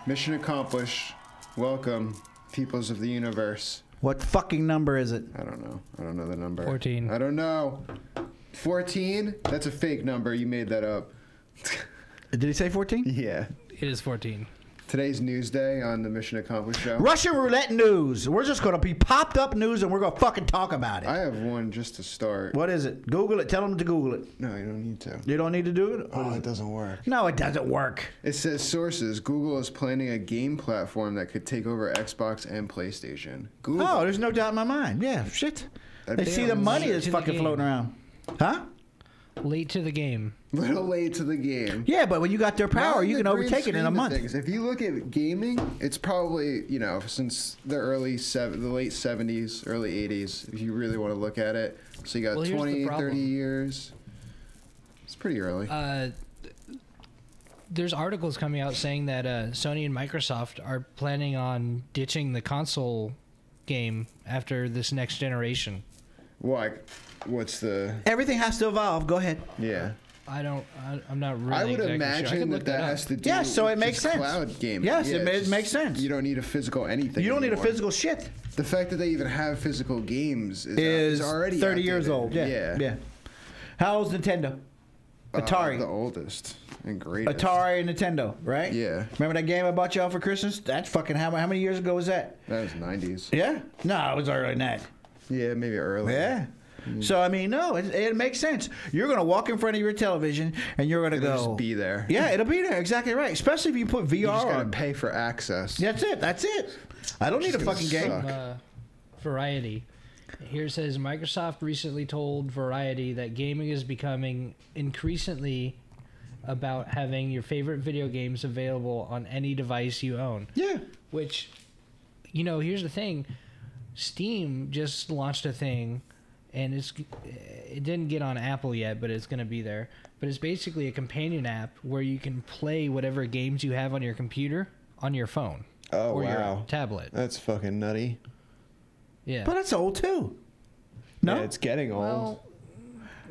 Mission accomplished. Welcome, peoples of the universe. What fucking number is it? I don't know. I don't know the number. 14. I don't know. 14? That's a fake number. You made that up. Did he say 14? Yeah. It is 14. Today's news day on the Mission Accomplished show. Russian roulette news. We're just going to be popped up news and we're going to fucking talk about it. I have one just to start. What is it? Google it. Tell them to Google it. No, you don't need to. You don't need to do it? Oh, it doesn't work. No, it doesn't work. It says sources. Google is planning a game platform that could take over Xbox and PlayStation. Google. Oh, there's no doubt in my mind. Yeah, shit. They see the money that's fucking floating around. Huh? Late to the game. Little late to the game. Yeah, but when you got their power, Now, you in can the grand overtake it in a scheme of month. things, if you look at gaming, it's probably, you know, since the late 70s, early 80s, if you really want to look at it. So you got 20, 30 years. It's pretty early. There's articles coming out saying that Sony and Microsoft are planning on ditching the console game after this next generation. Why? What's the... Everything has to evolve. Go ahead. Yeah. I'm not really I would exactly imagine sure. that has to do Yeah, so it with makes just sense. cloud gaming. Yes, Yeah, it makes sense. You don't need a physical anything You don't need a anymore. physical shit. The fact that they even have physical games is already 30 years outdated. old. Yeah. How old's Nintendo? Atari. The oldest and greatest. Atari and Nintendo, right? Yeah. Remember that game I bought y'all for Christmas? That's fucking how many years ago was that? That was 90s. Yeah? No, it was earlier than that. Yeah, maybe early. Yeah. So, I mean, no, it makes sense. You're going to walk in front of your television and you're going to It'll go. just be there. Yeah, it'll be there. Exactly right. Especially if you put VR You just gotta on. pay for access. That's it. That's it. I don't need a fucking game. Variety. Here says Microsoft recently told Variety that gaming is becoming increasingly about having your favorite video games available on any device you own. Yeah. Which, you know, here's the thing. Steam just launched a thing, and it didn't get on Apple yet, but it's going to be there. But it's basically a companion app where you can play whatever games you have on your computer on your phone. Oh, or wow. your tablet. That's fucking nutty. Yeah. But that's old, too. No? Yeah, it's getting old. Well,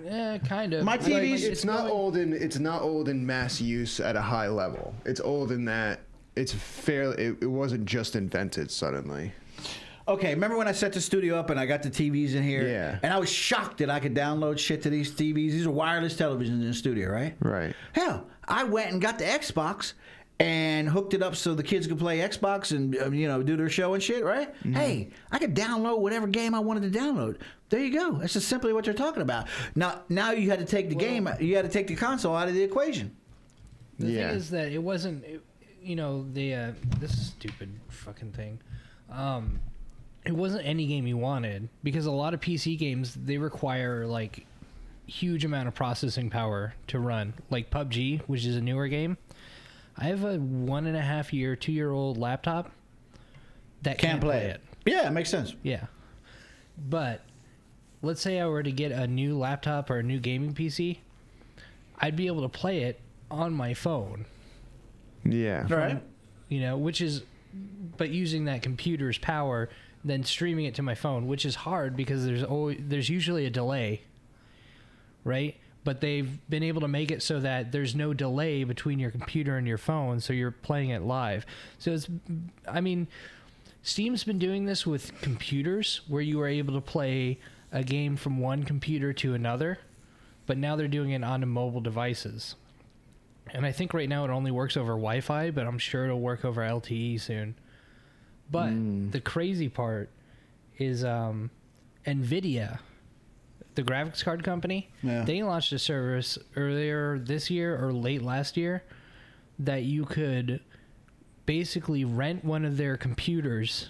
yeah, kind of. My TV's... It's not old in mass use at a high level. It's old in that it's fairly. It wasn't just invented suddenly. Okay, remember when I set the studio up and I got the TVs in here? Yeah. And I was shocked that I could download shit to these TVs. These are wireless televisions in the studio, right? Right. Hell, I went and got the Xbox and hooked it up so the kids could play Xbox and do their show and shit, right? Mm-hmm. Hey, I could download whatever game I wanted to download. There you go. That's just simply what they're talking about. Now you had to take the game, you had to take the console out of the equation. The thing is that it wasn't, this stupid fucking thing. It wasn't any game you wanted, because a lot of PC games, they require like huge amount of processing power to run. Like PUBG, which is a newer game. I have a 1.5 year, 2-year-old laptop that can't play it. Yeah, it makes sense. Yeah. But let's say I were to get a new laptop or a new gaming PC, I'd be able to play it on my phone. Yeah. Right. But using that computer's power, then streaming it to my phone, which is hard because there's usually a delay, right? But they've been able to make it so that there's no delay between your computer and your phone, so you're playing it live. So Steam's been doing this with computers, where you are able to play a game from one computer to another, but now they're doing it on mobile devices. And I think right now it only works over Wi-Fi, but I'm sure it'll work over LTE soon. But the crazy part is NVIDIA, the graphics card company, they launched a service earlier this year or late last year that you could basically rent one of their computers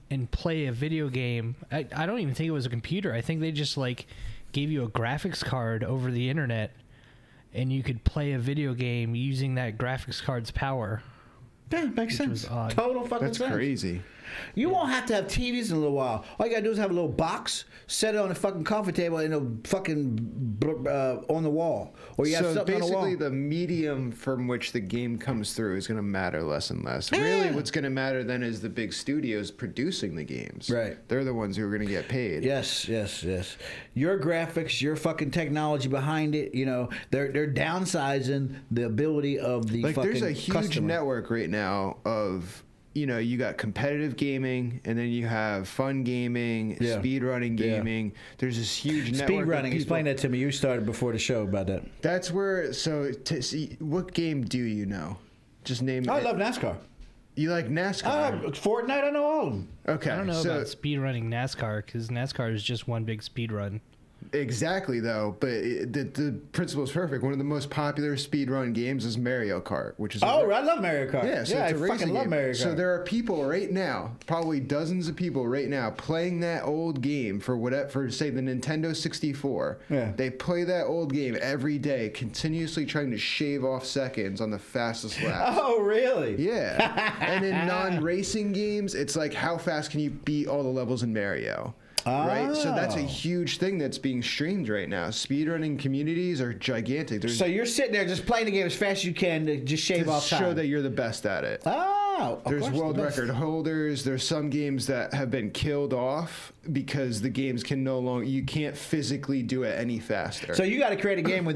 and play a video game. I don't even think it was a computer. I think they just gave you a graphics card over the internet, and you could play a video game using that graphics card's power. Yeah, makes sense. Total fucking sense. That's crazy. You won't have to have TVs in a little while. All you gotta do is have a little box, set it on the fucking coffee table, and it'll fucking on the wall. Or you have something on the wall. Basically, the medium from which the game comes through is going to matter less and less. Really, what's going to matter then is the big studios producing the games. Right. They're the ones who are going to get paid. Yes. Your graphics, your fucking technology behind it, you know, they're downsizing the ability of the fucking there's a huge customer. network right now of, you know, you got competitive gaming, and then you have fun gaming, speedrunning gaming. There's this huge network. Speedrunning, explain that to me. You started before the show about that. That's where, so to see, what game do you know? Just name I love NASCAR. You like NASCAR? Fortnite, I know all of them. Okay. I don't know about speedrunning NASCAR, because NASCAR is just one big speedrun. Exactly, though, but the principle is perfect. One of the most popular speedrun games is Mario Kart, which is I love Mario Kart. Yeah, so I it's a racing fucking love game. Mario Kart. So there are people right now, probably dozens of people right now, playing that old game for say the Nintendo 64. Yeah. They play that old game every day, continuously trying to shave off seconds on the fastest laps. Oh, really? Yeah. And in non-racing games, it's like how fast can you beat all the levels in Mario? Right, so that's a huge thing that's being streamed right now. Speedrunning communities are gigantic. So you're sitting there just playing the game as fast as you can to just shave off time. Show that you're the best at it. There's world record holders. There's some games that have been killed off because the games can no longer. You can't physically do it any faster. So you got to create a game with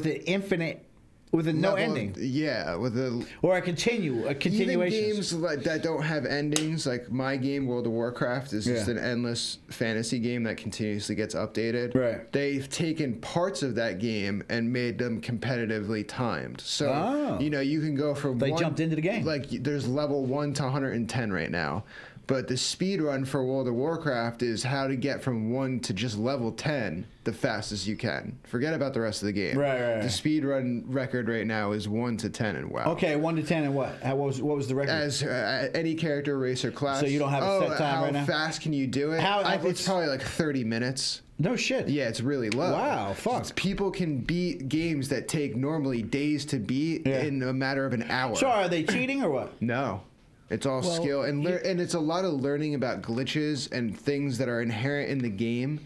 an infinite. With a no ending. Yeah, with a... Or a continuation. Even games that don't have endings, like my game, World of Warcraft, is just an endless fantasy game that continuously gets updated. Right. They've taken parts of that game and made them competitively timed. So, you know, you can go from They jumped into the game. Like, there's level 1 to 110 right now. But the speed run for World of Warcraft is how to get from 1 to just level 10 the fastest you can. Forget about the rest of the game. Right. The speed run record right now is 1 to 10 and WoW. Okay, 1 to 10 and what? What was the record? As any character, race, or class. So you don't have a set time right now? How fast can you do it? It's probably like 30 minutes. No shit. Yeah, it's really low. Wow, fuck. People can beat games that take normally days to beat in a matter of an hour. So are they cheating or what? No. It's all skill, and it's a lot of learning about glitches and things that are inherent in the game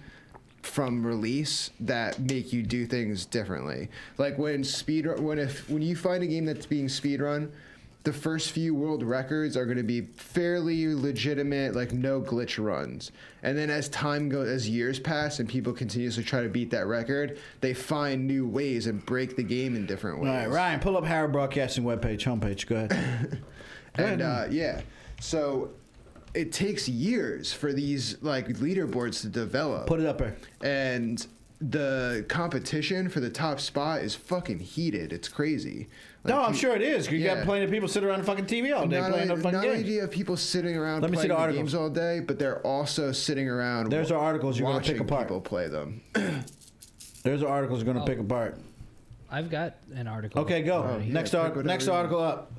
from release that make you do things differently. Like when you find a game that's being speedrun, the first few world records are going to be fairly legitimate, like no glitch runs. And then as years pass and people continuously try to beat that record, they find new ways and break the game in different ways. All right, Ryan, pull up Howard Broadcasting webpage, homepage. Go ahead. And so it takes years for these like leaderboards to develop. Put it up there. And the competition for the top spot is fucking heated. It's crazy. Like, no, I'm sure it is. You got plenty of people sitting around the fucking TV all day playing the fucking Not games. only do you have people sitting around playing the games all day, but they're also sitting around. There's our articles you're going to pick apart. People play them. There's our articles you're going to pick apart. I've got an article. Okay, go. Next article up.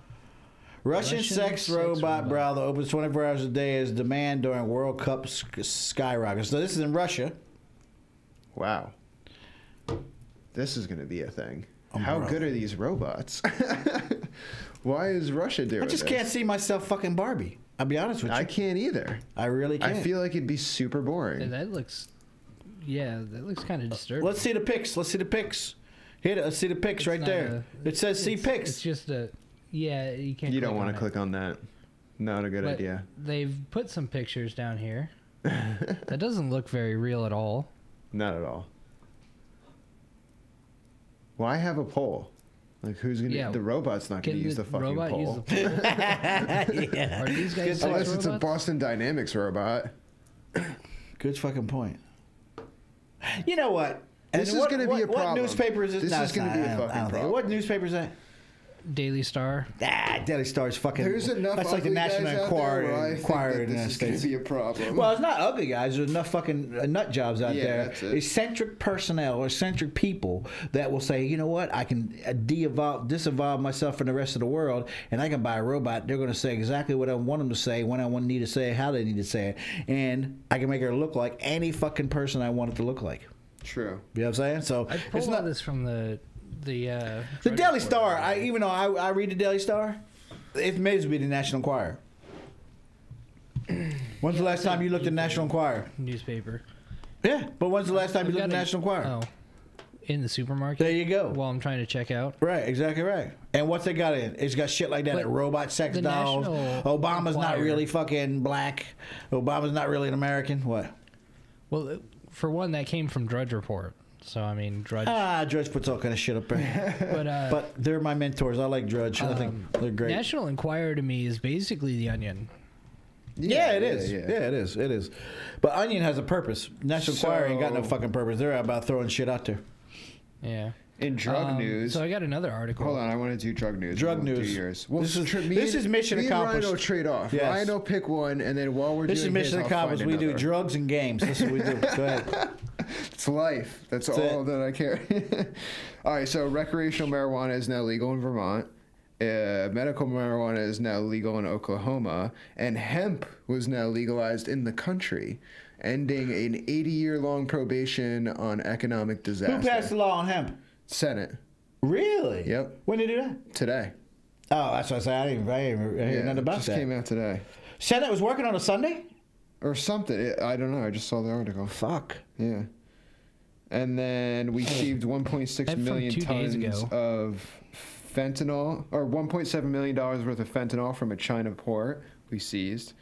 Russian sex robot browser opens 24 hours a day as demand during World Cup skyrockets. So this is in Russia. Wow. This is going to be a thing. How good are these robots? Why is Russia doing this? I just can't see myself fucking Barbie. I'll be honest with you. I can't either. I really can't. I feel like it'd be super boring. And that looks kind of disturbing. Let's see the pics. Hit it. Let's see the pics right there. It says see pics. It's just you can't. You don't want to click on that. Not a good idea. They've put some pictures down here. That doesn't look very real at all. Not at all. Why have a pole? Like who's gonna? The robot's not gonna use the fucking pole. Use the pole? Yeah. Are these guys? Unless it's a Boston Dynamics robot. Good fucking point. You know what? This is going to be a problem. What newspaper is it? This is going to be a fucking problem. What newspaper is that? Daily Star. Daily Star's fucking. There's enough. That's like the National Enquirer in the United States. This is going to be a problem. Well, it's not ugly guys. There's enough fucking nut jobs out there. That's it. Eccentric personnel or eccentric people that will say, you know what, I can disevolve myself from the rest of the world, and I can buy a robot. They're going to say exactly what I want them to say, when I need to say it, how they need to say it, and I can make her look like any fucking person I want it to look like. True. You know what I'm saying? So I pulled this from the Daily Star. Even though I read the Daily Star, it may as well be the National Enquirer. When's the last time you looked at National Enquirer? Newspaper. Yeah, but when's the last time you looked at National Enquirer? Oh, in the supermarket. There you go. While I'm trying to check out. Right, exactly right. And what's they got in? It's got shit like that. Like robot sex dolls. Obama's not really fucking black. Obama's not really an American. What? Well, for one, that came from Drudge Report. So, I mean, Drudge... Drudge puts all kind of shit up there. But they're my mentors. I like Drudge. I think they're great. National Enquirer to me is basically The Onion. Yeah, it is. Yeah, it is. It is. But Onion has a purpose. National Enquirer ain't got no fucking purpose. They're about throwing shit out there. Yeah. In drug news. So I got another article. Hold on, I want to do drug news. Drug news. Yours. Well, this is mission accomplished. Ryan will trade off. Yes. Ryan will pick one, and then while we're this doing is mission accomplished. We do drugs and games. This is what we do. Go ahead. It's life. That's all that I care. All right, so recreational marijuana is now legal in Vermont. Medical marijuana is now legal in Oklahoma, and hemp was now legalized in the country, ending an 80-year-long probation on economic disaster. Who passed the law on hemp? Senate. Really? Yep. When did they do that? Today. Oh, that's what I said. I didn't hear nothing about just that. Came out today. Senate was working on a Sunday? Or something. I don't know. I just saw the article. Fuck. Yeah. And then we seized 1.6 million tons of fentanyl, or $1.7 million worth of fentanyl from a China port we seized.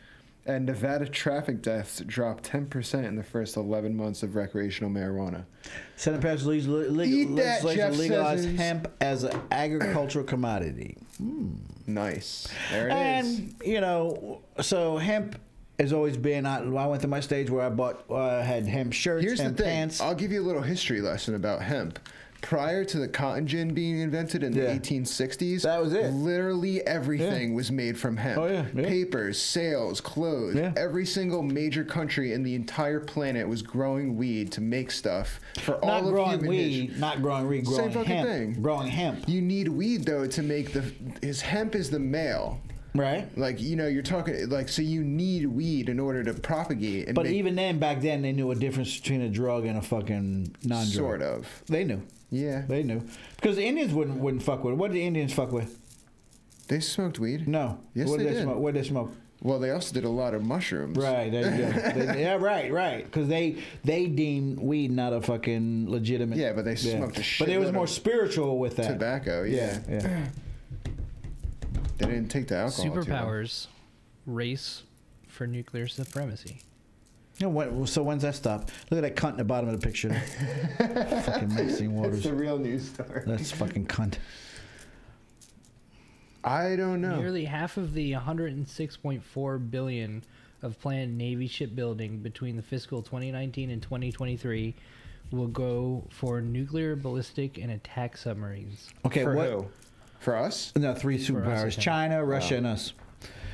And Nevada traffic deaths dropped 10% in the first 11 months of recreational marijuana. Senate passed legislation legalize hemp as an agricultural commodity. Nice. There it is. And, you know, so hemp has always been, I went to my stage where I had hemp shirts, hemp pants. I'll give you a little history lesson about hemp. Prior to the cotton gin being invented in the 1860s, that was it. Literally everything was made from hemp. Oh, yeah. Papers, sails, clothes. Yeah. Every single major country in the entire planet was growing weed to make stuff for all of human history. Not growing weed, growing Same hemp. thing. Growing hemp. You need weed, though, to make his hemp is the male. Right. Like, you know, you're talking, like, so you need weed in order to propagate. But even then, back then, they knew a difference between a drug and a fucking non-drug. Sort of. They knew. Yeah. They knew. Because the Indians wouldn't fuck with it. What did the Indians fuck with? They smoked weed. No. Yes, what they did. What did they smoke? Well, they also did a lot of mushrooms. Right. There you go. Yeah, right. Because they deemed weed not a fucking legitimate. Yeah, but they smoked a shit. But it was more spiritual with that. Tobacco, yeah. They didn't take the alcohol. Superpowers race for nuclear supremacy. You know, so when's that stop? Look at that cunt in the bottom of the picture. Fucking Maxine Waters. That's a real news story. That's fucking cunt. I don't know. Nearly half of the $106.4 billion of planned Navy shipbuilding between the fiscal 2019 and 2023 will go for nuclear, ballistic, and attack submarines. Okay, for what? Who? For us? No, three superpowers: China, Russia, and us.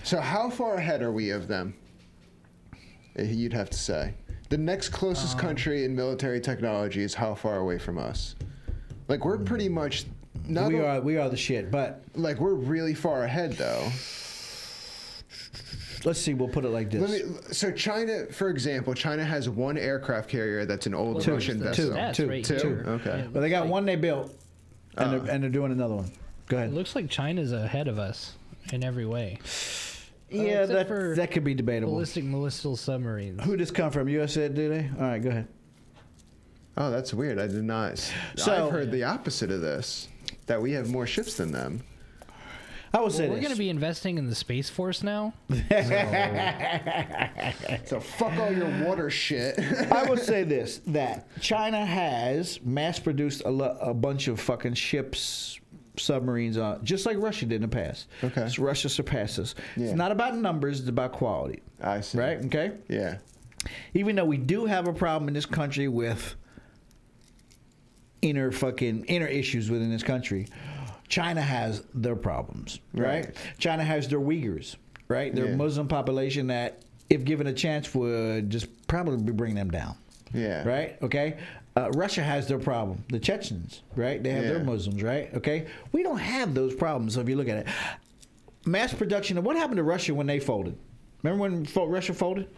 So how far ahead are we of them? You'd have to say. The next closest country in military technology is how far away from us? Like, we're pretty much... We are the shit, but... Like, we're really far ahead, though. Let's see, we'll put it like this. So China, for example, China has one aircraft carrier that's an old Russian vessel. Two. Okay. But they got one they built, and they're doing another one. Go ahead. It looks like China's ahead of us in every way. Yeah, that could be debatable. Ballistic missile submarines. Who does this come from? U.S. do they? All right, go ahead. Oh, that's weird. I did not. So, I've heard the opposite of this, that we have more ships than them. I would say we're going to be investing in the Space Force now. So fuck all your water shit. I would say this, that China has mass-produced a bunch of fucking ships, submarines, just like Russia did in the past. Okay. So Russia surpasses. Yeah. It's not about numbers, it's about quality. I see. Right? Okay? Yeah. Even though we do have a problem in this country with inner issues within this country, China has their problems, right? China has their Uyghurs, right? Their Muslim population that, if given a chance, would just probably bring them down. Yeah. Right? Okay? Russia has their problem. The Chechens, right? They have their Muslims, right? Okay? We don't have those problems, so if you look at it. Mass production, what happened to Russia when they folded? Remember when Russia folded?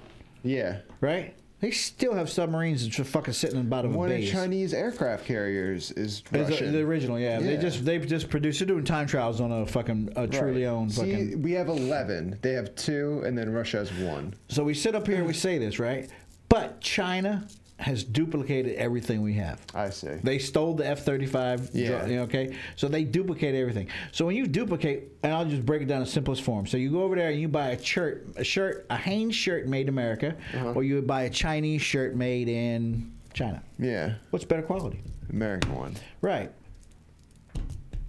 Yeah. Right? They still have submarines just fucking sitting in the bottom of One of bays. the Chinese aircraft carriers is Russian. The original, yeah. They just produced. They're doing time trials on a fucking truly owned. See, we have 11. They have 2, and then Russia has 1. So we sit up here and we say this, right? But China has duplicated everything we have. I see. They stole the F-35. Yeah. Okay. So they duplicate everything. So when you duplicate, and I'll just break it down in simplest form. So you go over there and you buy a Hanes shirt made in America, or you would buy a Chinese shirt made in China. Yeah. What's better quality? American one. Right.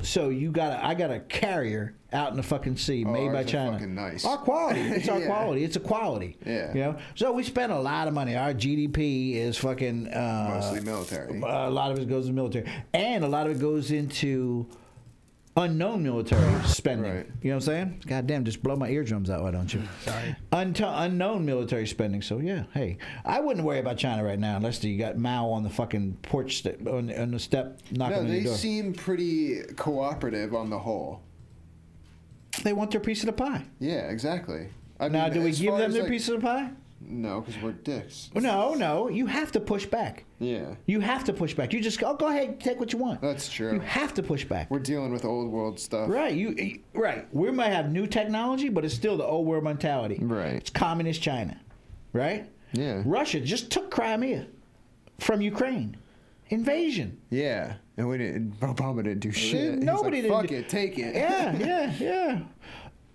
So I got a carrier out in the fucking sea made by China. Fucking nice. Our quality. It's our quality. It's a quality. Yeah. You know. So we spend a lot of money. Our GDP is fucking mostly military. A lot of it goes to military, and a lot of it goes into unknown military spending. Right. You know what I'm saying? God damn, just blow my eardrums out, why don't you? Sorry. Unknown military spending. So yeah, hey, I wouldn't worry about China right now unless you got Mao on the fucking porch on the step knocking on your door. They seem pretty cooperative on the whole. They want their piece of the pie. Yeah, exactly. Now, do we give them their piece of the pie? No, because we're dicks. No. You have to push back. Yeah. You have to push back. You just go ahead, take what you want. That's true. You have to push back. We're dealing with old world stuff. Right. Right. We might have new technology, but it's still the old world mentality. Right. It's communist China. Right? Yeah. Russia just took Crimea from Ukraine. Invasion. Yeah. And Obama didn't do shit. Nobody He's like, didn't. Fuck it, take it. Yeah.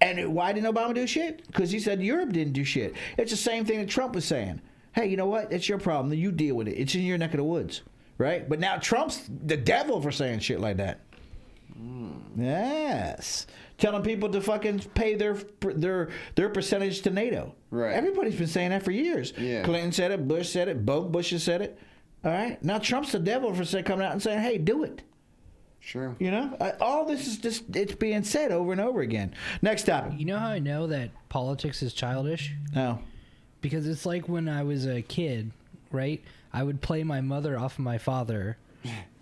And why didn't Obama do shit? Because he said Europe didn't do shit. It's the same thing that Trump was saying. Hey, you know what? It's your problem. You deal with it. It's in your neck of the woods. Right? But now Trump's the devil for saying shit like that. Yes. Telling people to fucking pay their percentage to NATO. Right. Everybody's been saying that for years. Yeah. Clinton said it. Bush said it. Both Bushes said it. All right? Now Trump's the devil for coming out and saying, hey, do it. Sure. You know, all this is just, it's being said over and over again. Next topic. You know how I know that politics is childish? No. Because it's like when I was a kid, right? I would play my mother off of my father,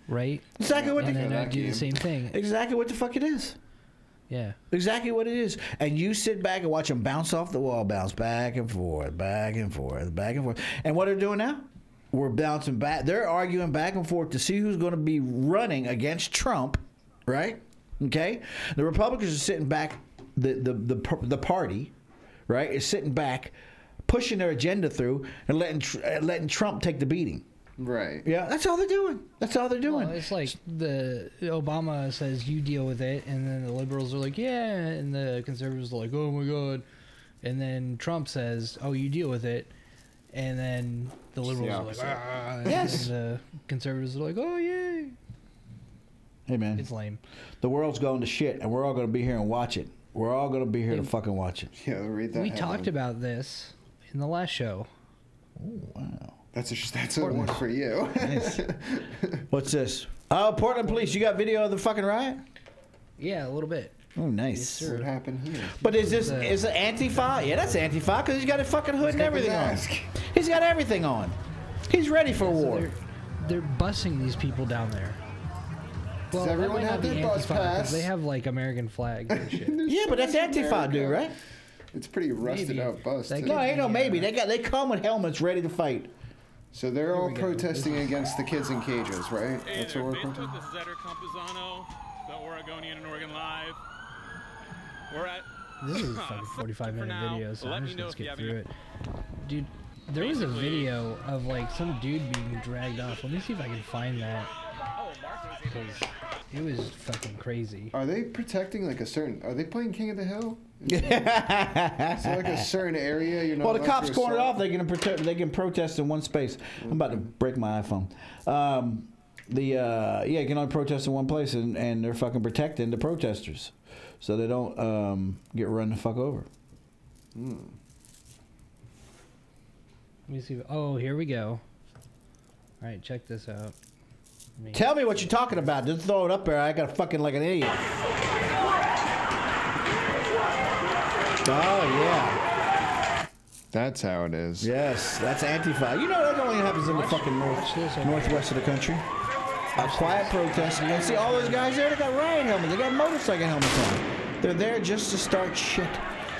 right? Exactly what and then I'd do game. the same thing. Exactly what the fuck it is. Yeah. Exactly what it is. And you sit back and watch them bounce off the wall, bounce back and forth, back and forth, back and forth. And what they're doing now? We're bouncing back. They're arguing back and forth to see who's going to be running against Trump, right? Okay? The Republicans are sitting back, the party, right, is sitting back, pushing their agenda through and letting Trump take the beating. Right. Yeah, that's all they're doing. That's all they're doing. Well, it's like the Obama says you deal with it, and then the liberals are like, yeah, and the conservatives are like, oh my god, and then Trump says, oh, you deal with it, and then the liberals are like, ah, yes, and the conservatives are like, oh yay. Hey man, It's lame. The world's going to shit, and we're all going to be here and watch it. We're all going to be here to fucking watch it. Yeah, read that. We talked about this in the last show. Oh wow. That's a one for you. Nice. What's this? Oh, Portland police. You got video of the fucking riot? Yeah, a little bit. Oh, nice. What happened here? But is it Antifa? Yeah, that's Antifa because he's got a fucking hood and everything on. He's got everything on. He's ready for war. So they're busing these people down there. Well, Does everyone have their bus pass? They have like American flags and shit. Yeah, but that's Antifa, dude, right? It's pretty rusted Maybe. out bus. That too. No, ain't no maybe. They come with helmets ready to fight. So they're all we go. protesting against the kids in cages, right? Hey That's there, what we're Facebook. protesting. This is Eder Campuzano, the Oregonian and Oregon Live. We're at. This is a fucking 45-minute now, video, so let I'm me just know gonna if you skip have through any- it. Dude, there was a Basically- video of like some dude being dragged off. Let me see if I can find that. Because it was fucking crazy. Are they protecting like a certain? Are they playing King of the Hill? Is there like a certain area you're not? Well, the allowed cops to cornered assault? off. They can protest in one space. I'm about to break my iPhone. You can only protest in one place, and they're fucking protecting the protesters, so they don't get run the fuck over. Let me see. Oh, here we go. All right, check this out. Tell me what you're talking about. Just throw it up there. I got fucking like an idiot. Oh yeah. That's how it is. Yes, that's Antifa. You know that only happens in the fucking northwest of the country. A quiet protest. And see all those guys there, they got riot helmets. They got motorcycle helmets on. They're there just to start shit.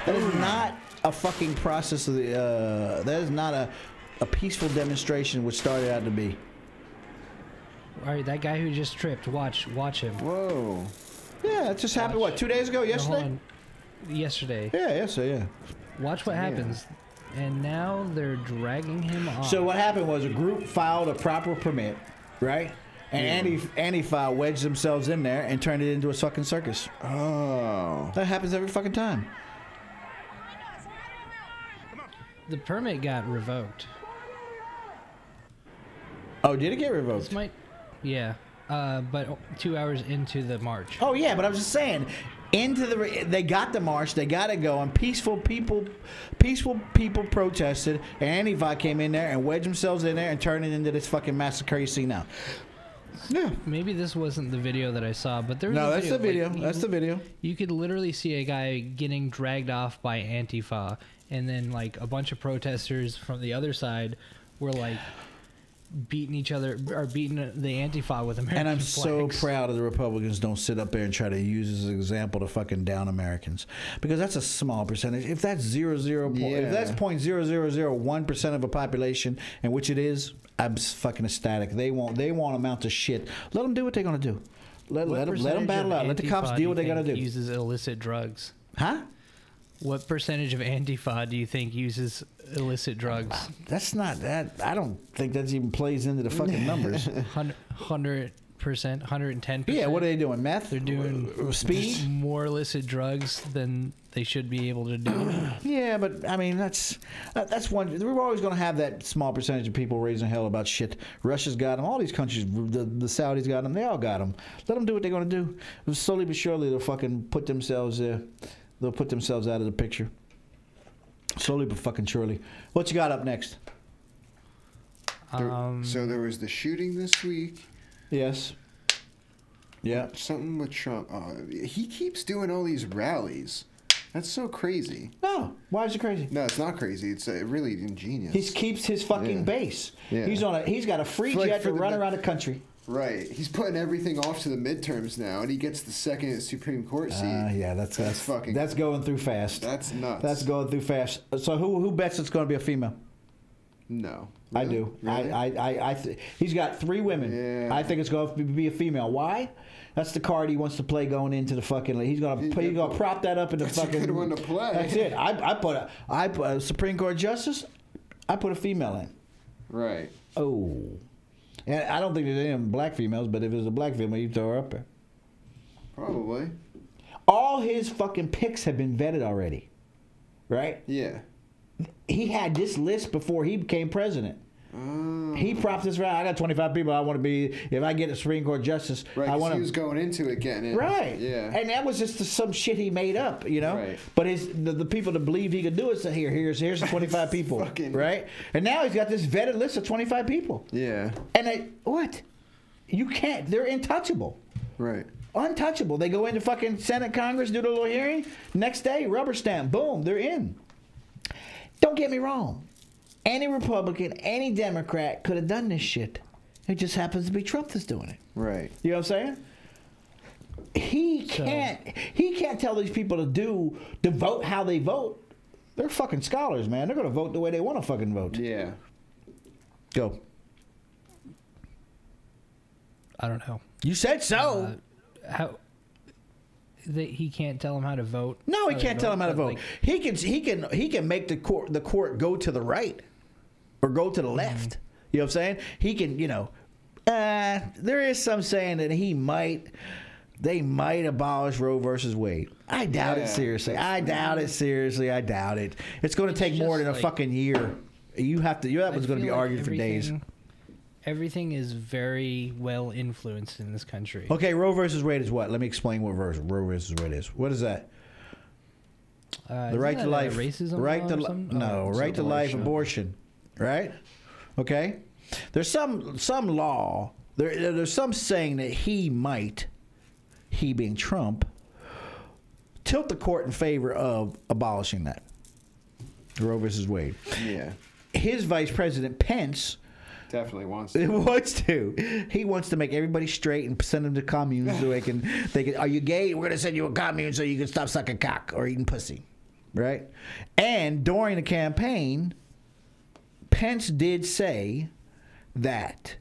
That is not a fucking process of the, that is not a peaceful demonstration would start out to be. All right, that guy who just tripped. Watch him. Whoa. Yeah, it just happened. What, 2 days ago? Yesterday? No, yesterday. Yeah, yesterday. Yeah. Watch what happens. And now they're dragging him off. So what happened was a group filed a proper permit, right? And Antifa wedged themselves in there and turned it into a fucking circus. Oh. That happens every fucking time. The permit got revoked. Oh, did it get revoked? This might, yeah. But 2 hours into the march. Oh yeah, but I was just saying, they got the march, they got it going. Peaceful people protested, and Antifa came in there and wedged themselves in there and turned it into this fucking massacre you see now. Yeah. Maybe this wasn't the video that I saw, but there was No, a that's the video. Like, That's the video. You could literally see a guy getting dragged off by Antifa, and then like a bunch of protesters from the other side were like beating each other or beating the Antifa with American And I'm flags. so proud of the Republicans don't sit up there and try to use this as an example to fucking down Americans, because that's a small percentage. If that's if that's 0.0001% of a population, and which it is, I'm fucking ecstatic. They won't amount to shit. Let them do what they're gonna do. Let them battle out. Let the cops do what they gotta do. Uses illicit drugs. Huh? What percentage of Antifa do you think uses illicit drugs? That's not that. I don't think that even plays into the fucking numbers. 100%, 110%. Yeah, what are they doing? Meth? They're doing speed? More illicit drugs than they should be able to do. Yeah, but I mean that's one. We're always going to have that small percentage of people raising hell about shit. Russia's got them. All these countries, the Saudis got them. They all got them. Let them do what they're going to do. Slowly but surely, they'll fucking put themselves. They'll put themselves out of the picture. Slowly but fucking surely. What you got up next? So there was the shooting this week. Yes. Yeah. Something with Trump. He keeps doing all these rallies. That's so crazy. No. Why is it crazy? No, it's not crazy. It's really ingenious. He keeps his fucking base. Yeah. He's got a free jet to run around the country. Right. He's putting everything off to the midterms now, and he gets the second Supreme Court seat. Yeah, that's going through fast. That's nuts. That's going through fast. So who bets it's going to be a female? No. Really? I do. Really? He's got 3 women. Yeah. I think it's going to be a female. Why? That's the card he wants to play going into the fucking. He's going to prop that up in the fucking. That's a good one to play. That's it. I put a Supreme Court justice. I put a female in. Right. Oh. And I don't think there's any black females, but if there's a black female, you throw her up there. Probably. All his fucking picks have been vetted already, right? Yeah. He had this list before he became president. He propped this around. I got 25 people I want to be. If I get a Supreme Court justice, right, I want to. He was going into it getting it. Right. Yeah. And that was just some shit he made up, you know. Right. But the people that believed he could do it said, here's the 25 people, right? And now he's got this vetted list of 25 people. Yeah. And what? You can't. They're intouchable. Right. Untouchable. They go into fucking Senate, Congress, do the little hearing. Next day, rubber stamp. Boom. They're in. Don't get me wrong. Any Republican, any Democrat could have done this shit. It just happens to be Trump that's doing it. Right. You know what I'm saying? He can't tell these people to vote how they vote. They're fucking scholars, man. They're going to vote the way they want to fucking vote. Yeah. Go. I don't know. You said so. He can't tell them how to vote. No, he can't tell them how to vote. He can make the court go to the right or go to the left. You know what I'm saying? He can, there is some saying that they might abolish Roe versus Wade. I doubt it seriously. I doubt it seriously. I doubt it. It's going to take more than a fucking year. That one's going to be argued for days. Everything is very well influenced in this country. Okay, Roe versus Wade is what? Let me explain what Roe versus Wade is. What is that? The right to life, racism, right to life, abortion, right? Okay. There's some law. There's some saying that he being Trump, tilt the court in favor of abolishing that. Roe versus Wade. Yeah. His vice president Pence. Definitely wants to. He wants to make everybody straight and send them to communes so they can. Are you gay? We're going to send you a commune so you can stop sucking cock or eating pussy, right? And during the campaign, Pence did say that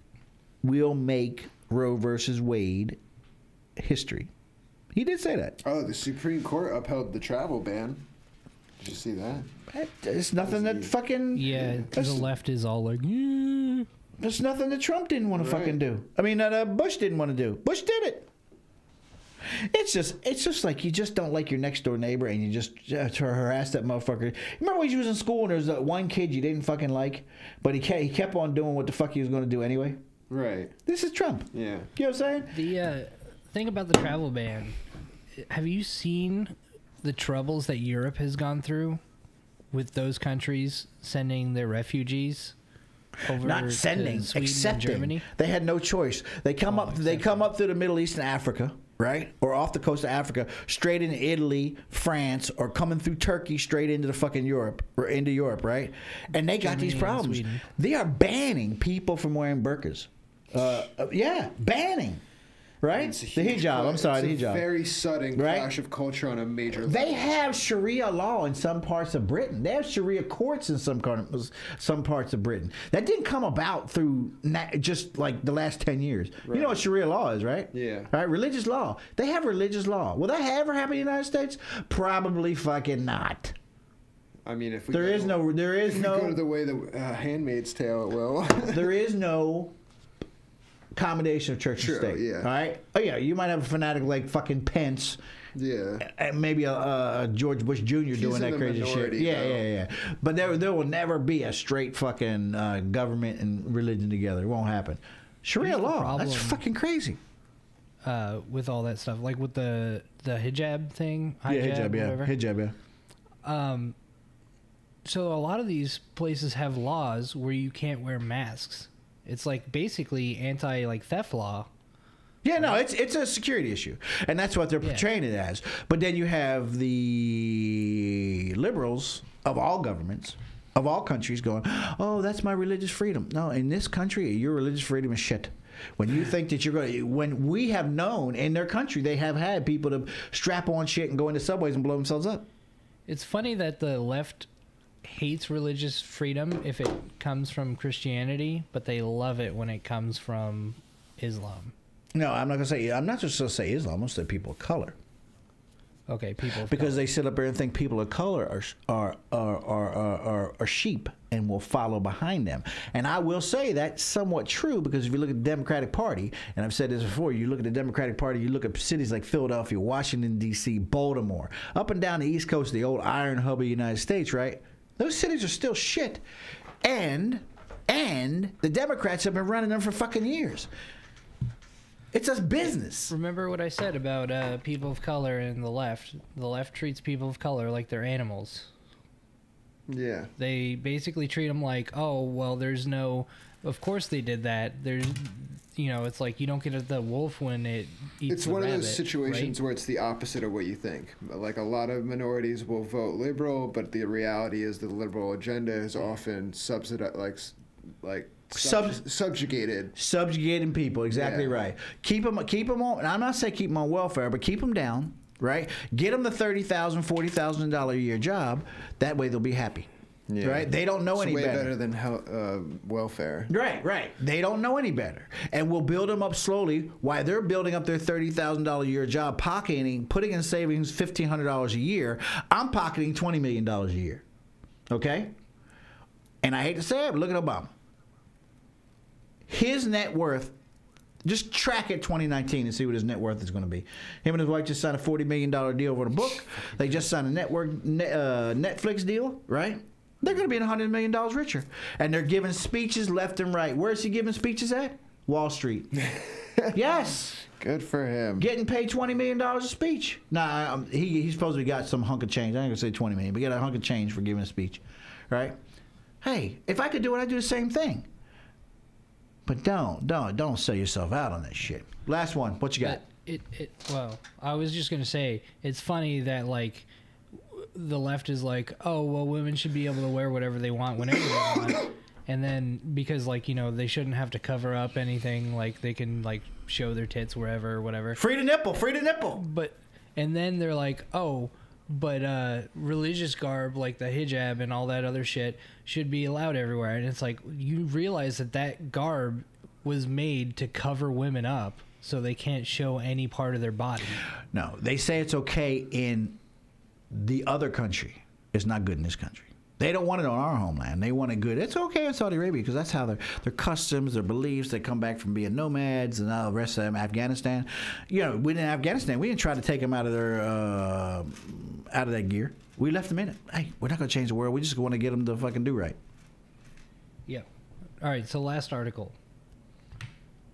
we'll make Roe versus Wade history. He did say that. Oh, the Supreme Court upheld the travel ban. Did you see that? It's nothing that fucking... Yeah, the left is all like... Yeah. There's nothing that Trump didn't want to fucking do. I mean, that Bush didn't want to do. Bush did it. It's just like you just don't like your next door neighbor and you just harass that motherfucker. Remember when you was in school and there was that one kid you didn't fucking like, but he kept on doing what the fuck he was going to do anyway? Right. This is Trump. Yeah. You know what I'm saying? The thing about the travel ban, have you seen the troubles that Europe has gone through with those countries sending their refugees over Not sending, to Sweden accepting. and Germany? They had no choice. They come up through the Middle East and Africa, right? Or off the coast of Africa, straight into Italy, France, or coming through Turkey straight into the fucking Europe, or into Europe, right? And they got Germany these problems. Sweden. They are banning people from wearing burqas. Yeah, banning. Right? The hijab. I'm sorry, the hijab. Very sudden clash of culture on a major level. They have Sharia law in some parts of Britain. They have Sharia courts in some parts of Britain. That didn't come about through just like the last 10 years. Right. You know what Sharia law is, right? Yeah. Right? Religious law. They have religious law. Will that ever happen in the United States? Probably fucking not. I mean, if we there is no go to the way the Handmaid's Tale, it will. There is no combination of church and state. Yeah. All right. Oh yeah, you might have a fanatic like fucking Pence. Yeah. And maybe a George Bush Jr. doing that crazy shit. Yeah. But there will never be a straight fucking government and religion together. It won't happen. Sharia law. That's fucking crazy. With all that stuff, like with the hijab thing. Hijab. So a lot of these places have laws where you can't wear masks. It's like basically theft law. Yeah, no, it's a security issue, and that's what they're portraying it as. But then you have the liberals of all governments, of all countries, going, "Oh, that's my religious freedom." No, in this country, your religious freedom is shit. When you think that you're going to, when we have known in their country, they have had people to strap on shit and go into subways and blow themselves up. It's funny that the left hates religious freedom if it comes from Christianity, but they love it when it comes from Islam. No, I'm not going to say. I'm not just going to say Islam. I'm going to say people of color. Okay, people of because color. They sit up there and think people of color are sheep and will follow behind them. And I will say that's somewhat true because if you look at the Democratic Party, and I've said this before, you look at the Democratic Party, you look at cities like Philadelphia, Washington D.C., Baltimore, up and down the East Coast, the old iron hub of the United States, right? Those cities are still shit. And the Democrats have been running them for fucking years. It's a business. Remember what I said about people of color and the left? The left treats people of color like they're animals. Yeah. They basically treat them like, oh, well, there's no... Of course they did that. There's... You know, it's like you don't get at the wolf when it eats It's the one rabbit, of those situations right? where it's the opposite of what you think. Like a lot of minorities will vote liberal, but the reality is the liberal agenda is often subjugated. Subjugating people, exactly right. Keep them on. And I'm not saying keep them on welfare, but keep them down, right? Get them the $30,000, $40,000 a year job. That way they'll be happy. Yeah. Right? They don't know any better. Way better than welfare. Right. They don't know any better. And we'll build them up slowly while they're building up their $30,000 a year job, putting in savings $1,500 a year. I'm pocketing $20 million a year. Okay? And I hate to say it, but look at Obama. His net worth, just track it 2019 and see what his net worth is going to be. Him and his wife just signed a $40 million deal over the book. They just signed a Netflix deal, right? They're going to be $100 million richer. And they're giving speeches left and right. Where's he giving speeches at? Wall Street. Yes. Good for him. Getting paid $20 million a speech. Nah, he supposedly got some hunk of change. I ain't going to say $20 million, but he got a hunk of change for giving a speech. Right? Hey, if I could do it, I'd do the same thing. But don't sell yourself out on that shit. Last one. What you got? Well, I was just going to say, it's funny that, like, the left is like, oh, well, women should be able to wear whatever they want whenever they want. And then because, like, you know, they shouldn't have to cover up anything. Like, they can, like, show their tits wherever or whatever. Free to nipple. And then they're like, oh, But religious garb like the hijab and all that other shit should be allowed everywhere. And it's like, you realize that garb was made to cover women up so they can't show any part of their body. No, they say it's okay in the other country. It's not good in this country. They don't want it on our homeland. They want it good. It's okay in Saudi Arabia because that's how their customs, their beliefs. They come back from being nomads and all the rest of them. Afghanistan, in Afghanistan, we didn't try to take them out of their gear. We left them in it. Hey, we're not going to change the world. We just want to get them to fucking do right. Yeah. All right. So last article.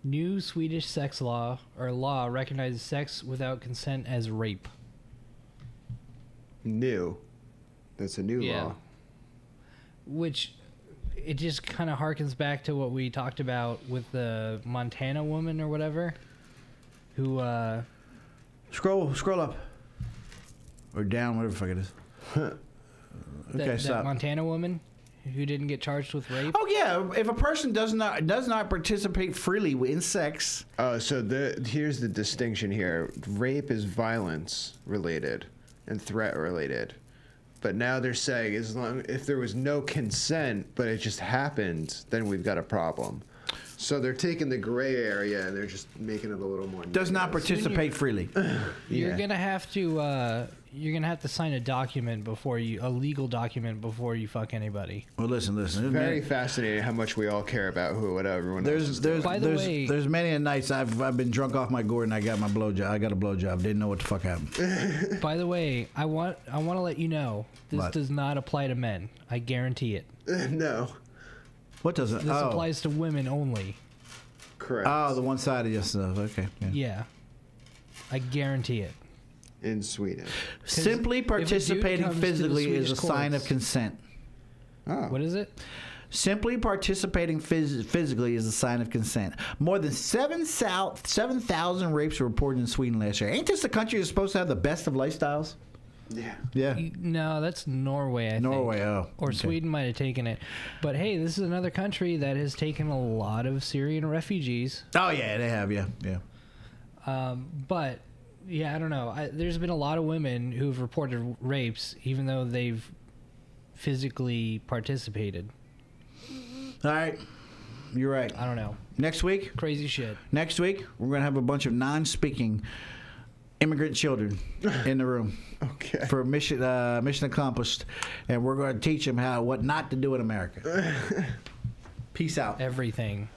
New Swedish sex law recognizes sex without consent as rape. New. That's a new law. Which it just kind of harkens back to what we talked about with the Montana woman or whatever, who scroll up or down, whatever the fuck it is. Okay, stop. That Montana woman who didn't get charged with rape. Oh yeah, if a person does not participate freely in sex. Here's the distinction here: rape is violence related and threat related. But now they're saying if there was no consent, but it just happened, then we've got a problem. So they're taking the gray area and they're just making it a little more. Does not participate freely. You're gonna have to sign a legal document before you fuck anybody. Well, listen. It's very fascinating how much we all care about what everyone else is doing. By the way, there's many nights I've been drunk off my gourd and I got my blowjob. I got a blowjob. Didn't know what the fuck happened. By the way, I want to let you know this does not apply to men. I guarantee it. No. What does it? This applies to women only. Correct. Oh, the one side of your stuff. Okay. Yeah. I guarantee it. In Sweden. Simply participating physically is a sign of consent. Oh. What is it? Simply participating physically is a sign of consent. More than 7,000 rapes were reported in Sweden last year. Ain't this the country that's supposed to have the best of lifestyles? Yeah. Yeah. No, that's Norway, I think. Norway, Or okay. Sweden might have taken it. But hey, this is another country that has taken a lot of Syrian refugees. Oh, yeah, they have, yeah. But, yeah, I don't know. There's been a lot of women who've reported rapes, even though they've physically participated. All right. You're right. I don't know. Next week? Crazy shit. Next week, we're going to have a bunch of non-speaking immigrant children in the room. Okay. For mission accomplished. And we're going to teach them what not to do in America. Peace out. Everything.